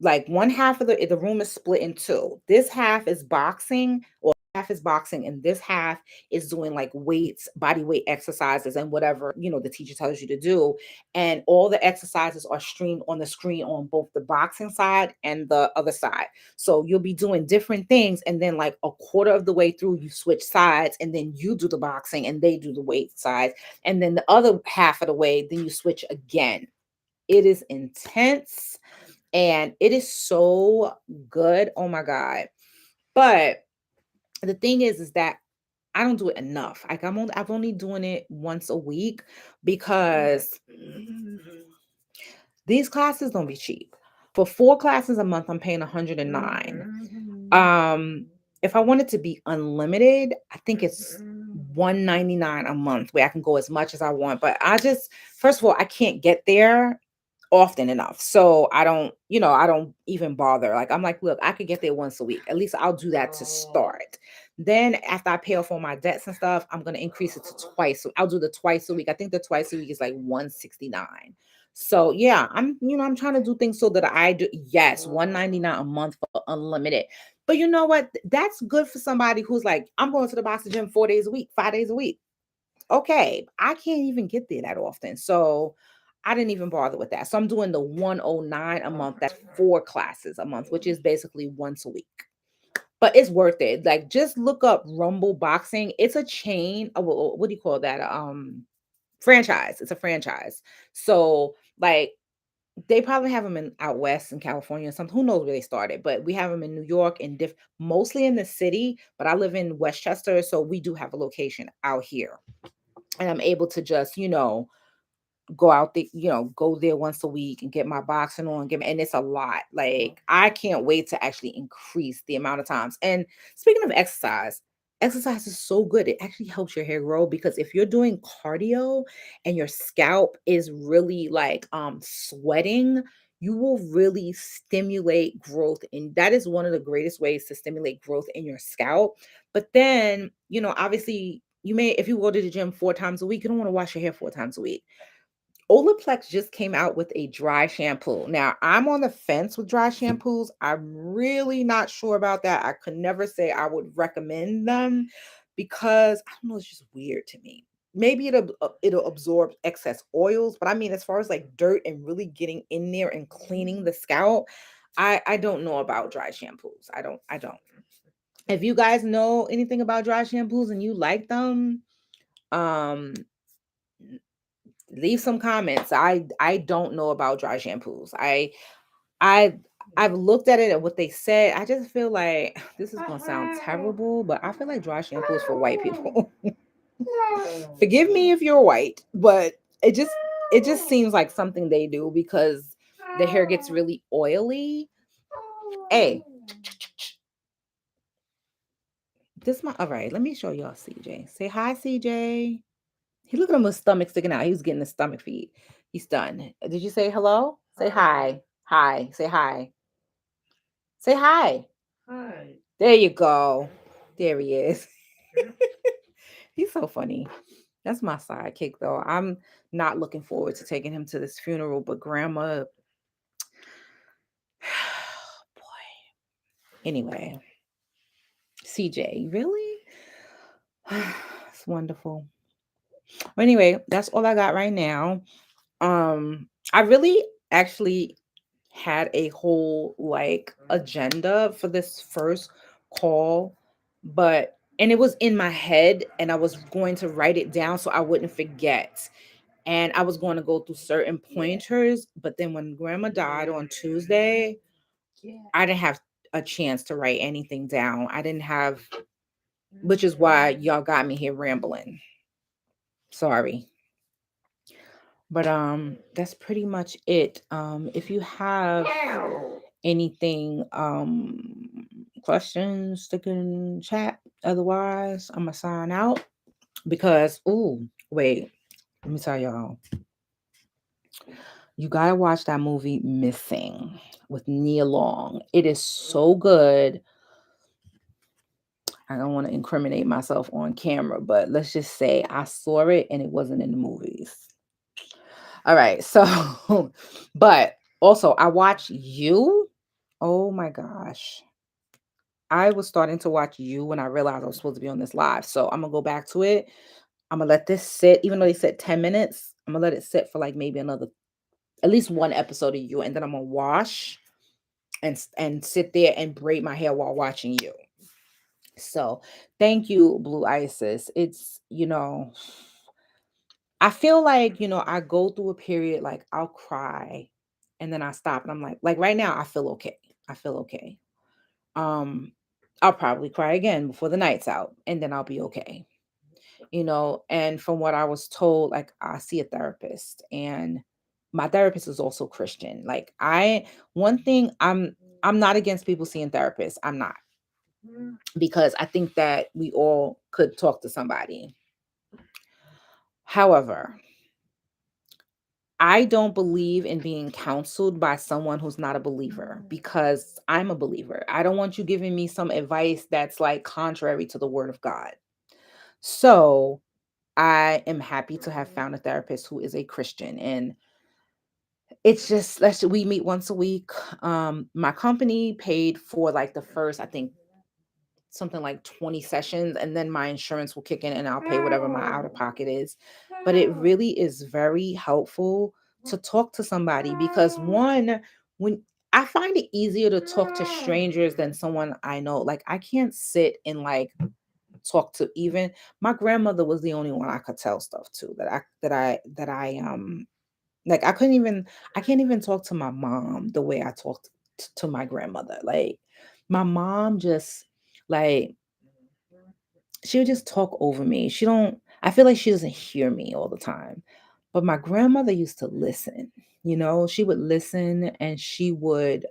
S1: like one half of the room is split in two. This half is boxing, or half is boxing, and this half is doing like weights, body weight exercises, and whatever the teacher tells you to do. And all the exercises are streamed on the screen on both the boxing side and the other side. So you'll be doing different things, and then like a quarter of the way through, you switch sides, and then you do the boxing and they do the weight sides, and then the other half of the way, then you switch again. It is intense and it is so good. Oh my God. But the thing is that I don't do it enough. Like I've only doing it once a week because these classes don't be cheap. For 4 classes a month, I'm paying 109. If I want it to be unlimited, I think it's 199 a month where I can go as much as I want. But first of all, I can't get there often enough. So I don't even bother. Like, I'm like, look, I could get there once a week. At least I'll do that to start. Then after I pay off all my debts and stuff, I'm going to increase it to twice. So I'll do the twice a week. I think the twice a week is like 169. So yeah, I'm trying to do things so that I do, yes, 199 a month for unlimited. But you know what? That's good for somebody who's like, I'm going to the boxing gym 4 days a week, 5 days a week. Okay, I can't even get there that often. So I didn't even bother with that. So I'm doing the 109 a month. That's 4 classes a month, which is basically once a week. But it's worth it. Like, just look up Rumble Boxing. It's a chain. What do you call that? Franchise. It's a franchise. So like they probably have them in out west in California or something. Who knows where they started? But we have them in New York and mostly in the city. But I live in Westchester, so we do have a location out here, and I'm able to just go out there, go there once a week and get my boxing on, and it's a lot. Like, I can't wait to actually increase the amount of times. And speaking of exercise is so good. It actually helps your hair grow, because if you're doing cardio and your scalp is really like sweating, you will really stimulate growth. And that is one of the greatest ways to stimulate growth in your scalp. But then, obviously, if you go to the gym 4 times a week, you don't want to wash your hair 4 times a week. Olaplex just came out with a dry shampoo. Now, I'm on the fence with dry shampoos. I'm really not sure about that. I could never say I would recommend them, because I don't know, it's just weird to me. Maybe it'll absorb excess oils, but I mean, as far as like dirt and really getting in there and cleaning the scalp, I don't know about dry shampoos. I don't. If you guys know anything about dry shampoos and you like them, um leave some comments. I don't know about dry shampoos. I I've looked at it and what they said. I just feel like this is gonna sound terrible, but I feel like dry shampoo is for white people. Forgive me if you're white, but it just seems like something they do because the hair gets really oily. Hey, all right. Let me show y'all CJ. Say hi, CJ. He look at him with stomach sticking out. He was getting the stomach feed. He's done. Did you say hello? Say hi. Hi. Say hi. Say hi. Hi. There you go. There he is. He's so funny. That's my sidekick, though. I'm not looking forward to taking him to this funeral, but grandma, boy. Anyway, CJ, really? It's wonderful. Anyway, that's all I got right now. I really actually had a whole like agenda for this first call, but and it was in my head, and I was going to write it down so I wouldn't forget. And I was going to go through certain pointers, but then when grandma died on Tuesday, I didn't have a chance to write anything down. I didn't have, which is why y'all got me here rambling. Sorry. But that's pretty much it. If you have anything questions, stick in chat. Otherwise, I'm gonna sign out because wait, let me tell y'all. You gotta watch that movie Missing with Nia Long. It is so good. I don't want to incriminate myself on camera, but let's just say I saw it and it wasn't in the movies. All right, so but also I watch You. Oh my gosh. I was starting to watch You when I realized I was supposed to be on this live. So I'm gonna go back to it. I'm gonna let this sit, even though they said 10 minutes, I'm gonna let it sit for like maybe another at least one episode of You, and then I'm gonna wash and sit there and braid my hair while watching You. So thank you, Blue Isis. It's, I feel like, I go through a period like I'll cry and then I stop and I'm like right now I feel okay. I feel okay. Um I'll probably cry again before the night's out and then I'll be okay. And from what I was told, like I see a therapist, and my therapist is also Christian. Like one thing I'm not against people seeing therapists. I'm not, because I think that we all could talk to somebody. However, I don't believe in being counseled by someone who's not a believer, because I'm a believer. I don't want you giving me some advice that's like contrary to the word of God. So I am happy to have found a therapist who is a Christian, and it's just we meet once a week. My company paid for like the first, I think, something like 20 sessions, and then my insurance will kick in and I'll pay whatever my out of pocket is. But it really is very helpful to talk to somebody, because one, when I find it easier to talk to strangers than someone I know. Like I can't sit and like talk to, even my grandmother was the only one I could tell stuff to, that I like I can't even talk to my mom the way I talked to my grandmother. Like my mom just, like, she would just talk over me. I feel like she doesn't hear me all the time. But my grandmother used to listen. She would listen and she would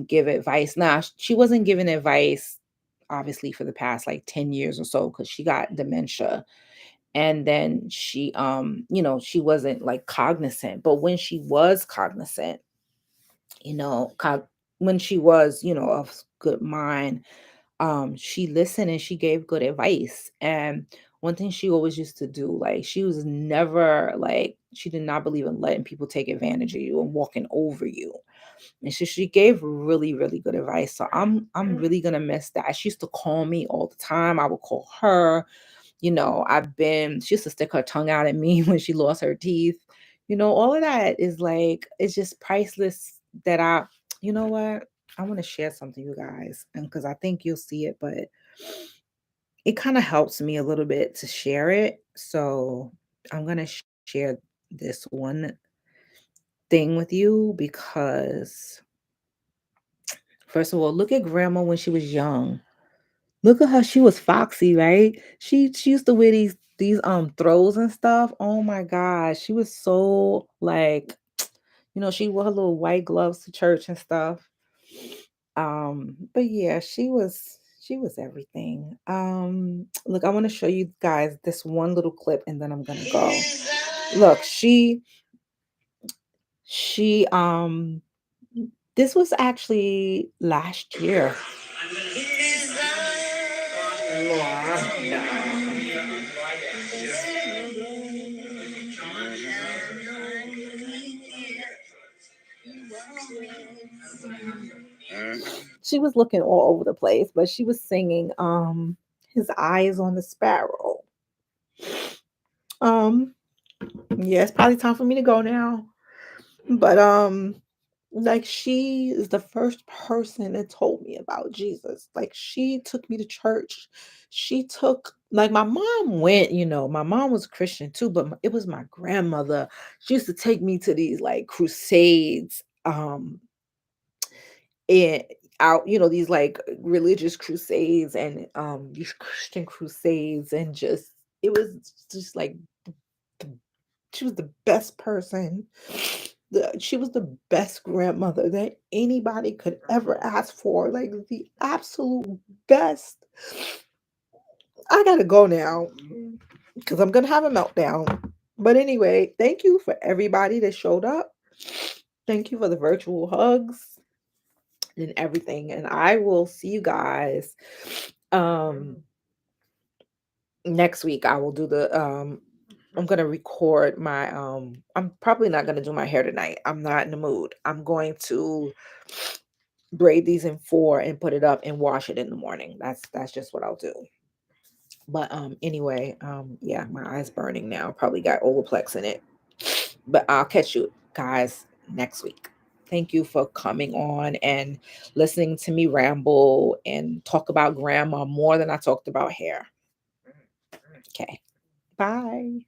S1: give advice. Now, she wasn't giving advice obviously for the past like 10 years or so, cuz she got dementia. And then she she wasn't like cognizant, but when she was cognizant, you know, cog- when she was, of good mind, she listened and she gave good advice. And one thing she always used to do, like, she was never like, she did not believe in letting people take advantage of you and walking over you. And she gave really, really good advice. So I'm really gonna miss that. She used to call me all the time. I would call her. She used to stick her tongue out at me when she lost her teeth. All of that is like, it's just priceless. You know what? I want to share something, you guys, and because I think you'll see it, but it kind of helps me a little bit to share it. So I'm going to share this one thing with you because, first of all, look at grandma when she was young. Look at her. She was foxy, right? She used to wear these throws and stuff. Oh my gosh. She was so like, she wore her little white gloves to church and stuff. But yeah, she was everything. Look, I want to show you guys this one little clip and then I'm gonna go. Look, she this was actually last year. She was looking all over the place, but she was singing His Eyes on the Sparrow. Um, yeah, it's probably time for me to go now. But
S2: Like, she is the first person that told me about Jesus. Like, she took me to church. She took like, my mom went, my mom was Christian too, but it was my grandmother. She used to take me to these, like, crusades, and out, these, like, religious crusades and, these Christian crusades, and just it was just, like, the she was the best person. She was the best grandmother that anybody could ever ask for, like, the absolute best. I gotta go now because I'm gonna have a meltdown. But anyway, thank you for everybody that showed up. Thank you for the virtual hugs and everything. And I will see you guys um next week. I will do the I'm gonna record my I'm probably not gonna do my hair tonight. I'm not in the mood. I'm going to braid these in four and put it up and wash it in the morning. That's just what I'll do. But anyway, yeah, my eye's burning now. Probably got Olaplex in it. But I'll catch you guys next week. Thank you for coming on and listening to me ramble and talk about grandma more than I talked about hair. Okay. Bye.